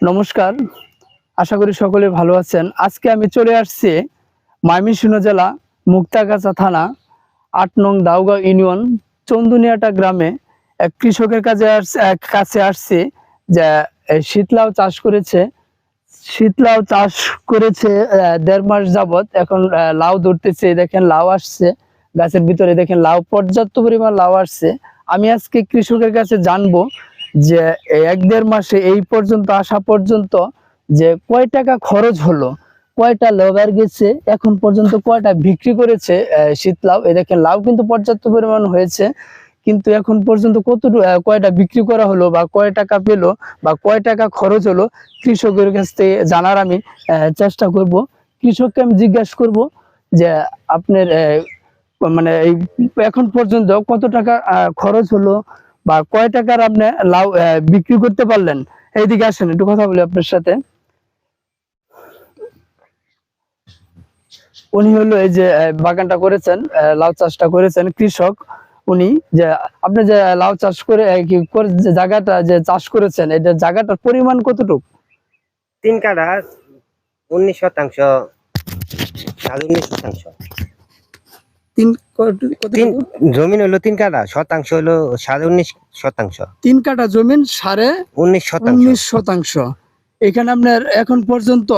নমস্কার, আশা করি সকলে ভালো আছেন। আজকে আমি চলে আসছি ময়মনসিংহ জেলা মুক্তাগাছা থানা ৮ নং দাউগাঁও ইউনিয়ন চন্দুনিয়াটা গ্রামে এক কৃষকের কাছে আসছি যে শীতলাউ চাষ করেছে। শীতলাউ চাষ করেছে ১.৫ মাস যাবত। এখন লাউ ধরতেছে, দেখেন লাউ আসছে গাছের ভিতরে, দেখেন লাউ পর্যাপ্ত পরিমাণ লাউ আসছে। আমি আজকে কৃষকের কাছে জানবো যে ১-১.৫ মাসে এই পর্যন্ত আসা পর্যন্ত যে কয় টাকা খরচ হলো, কয়টা লেবার গেছে, এখন পর্যন্ত কয়টা বিক্রি করেছে শীতলাউ। এই দেখেন লাউ কিন্তু পর্যাপ্ত পরিমাণ হয়েছে, কিন্তু এখন পর্যন্ত কয়টা বিক্রি করা হলো বা কয় টাকা পেলো বা কয় টাকা খরচ হলো কৃষকের কাছ থেকে জানার আমি চেষ্টা করব। কৃষককে আমি জিজ্ঞাসা করব যে আপনার মানে এই এখন পর্যন্ত কত টাকা খরচ হলো বা কয় টাকার আপনি লাউ বিক্রি করতে পারলেন। এইদিকে আসেন, একটু কথা বলি আপনার সাথে। উনি হলো এই যে বাগানটা করেছেন, লাউ চাষটা করেছেন কৃষক উনি। যে আপনি যে লাউ চাষ করে যে জায়গাটা যে চাষ করেছেন, এটা জায়গাটার পরিমাণ কতটুকু? 3 কাঠা 19%, 19%। জমিন হলো 3 কাঠা, শতাংশ হলো 19.5%। 3 কাঠা জমিন 19.5%। এখানে আপনার এখন পর্যন্ত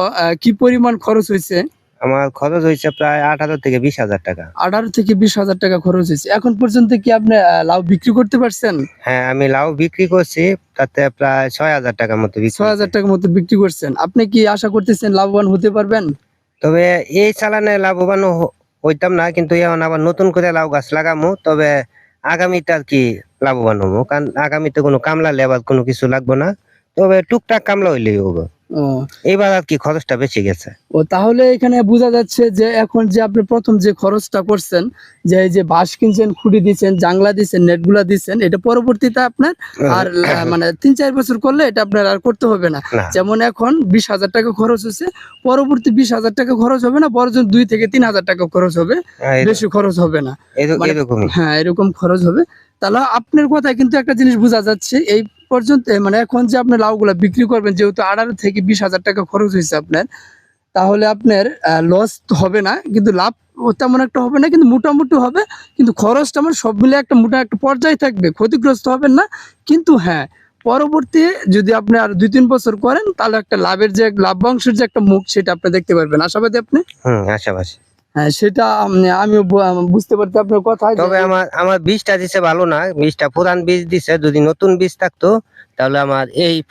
কি পরিমাণ খরচ হয়েছে? আমার খরচ হয়েছে প্রায় 18 থেকে 20,000 টাকা। 18 থেকে 20,000 টাকা খরচ হয়েছে। এখন পর্যন্ত কি আপনি লাউ বিক্রি করতে পারছেন? হ্যাঁ, আমি লাউ বিক্রি করছি, তাতে প্রায় 6,000 টাকার মতো বিক্রি। 6,000 টাকার মতো বিক্রি করছেন। আপনি কি আশা করতেছেন লাভবান হতে পারবেন? তবে এই চালানে লাভবান হইতাম না, কিন্তু এখন আবার নতুন করে লাউ গাছ লাগামু। তবে আগামীতে আর কি লাভবান হবো, কারণ আগামীতে কোনো কামলা লেবার কোনো কিছু লাগবে না। তবে টুকটাক কামলা হইলেই হবে। এবার আর কি খরচটা বেঁচে গেছে। তাহলে এখানে বোঝা যাচ্ছে যে এখন যে আপনি প্রথম যে খরচটা করছেন, যে এই যে বাঁশ কিনছেন, খুঁটি দিচ্ছেন, জাংলা দিচ্ছেন, নেটগুলা দিচ্ছেন, এটা পরবর্তীতে আপনার আর মানে ৩-৪ বছর করলে এটা আপনার আর করতে হবে না। যেমন এখন 20,000 টাকা খরচ হচ্ছে, পরবর্তী 20,000 টাকা খরচ হবে না, বরং 2 থেকে 3,000 টাকা খরচ হবে, বেশি খরচ হবে না। হ্যাঁ, এরকম খরচ হবে। তাহলে আপনার কথায় কিন্তু একটা জিনিস বোঝা যাচ্ছে, এই পর্যন্ত মানে এখন যে আপনি লাউগুলা বিক্রি করবেন, যেহেতু 18 থেকে 20,000 টাকা খরচ হয়েছে আপনার, তাহলে আপনার লস হবে না, কিন্তু লাভ তেমন একটা হবে না, কিন্তু মোটামুটি হবে। কিন্তু খরচটা আমার সব মিলে একটা মোটা একটা পর্যায়ে থাকবে, ক্ষতিগ্রস্ত হবেন না। কিন্তু হ্যাঁ, পরবর্তী যদি আপনি আর 2-3 বছর করেন, তাহলে একটা লাভের যে লাভ্যাংশের যে একটা মুখ, সেটা আপনি দেখতে পারবেন। আশাবাদী আপনি? আশাবাদী। হ্যাঁ, সেটা আমিও বুঝতে পারছি আপনার কথা। তবে আমার বীজটা দিছে ভালো না, বীজটা পুরান বীজ দিছে। যদি নতুন বীজ থাকতো তাহলে আমার এই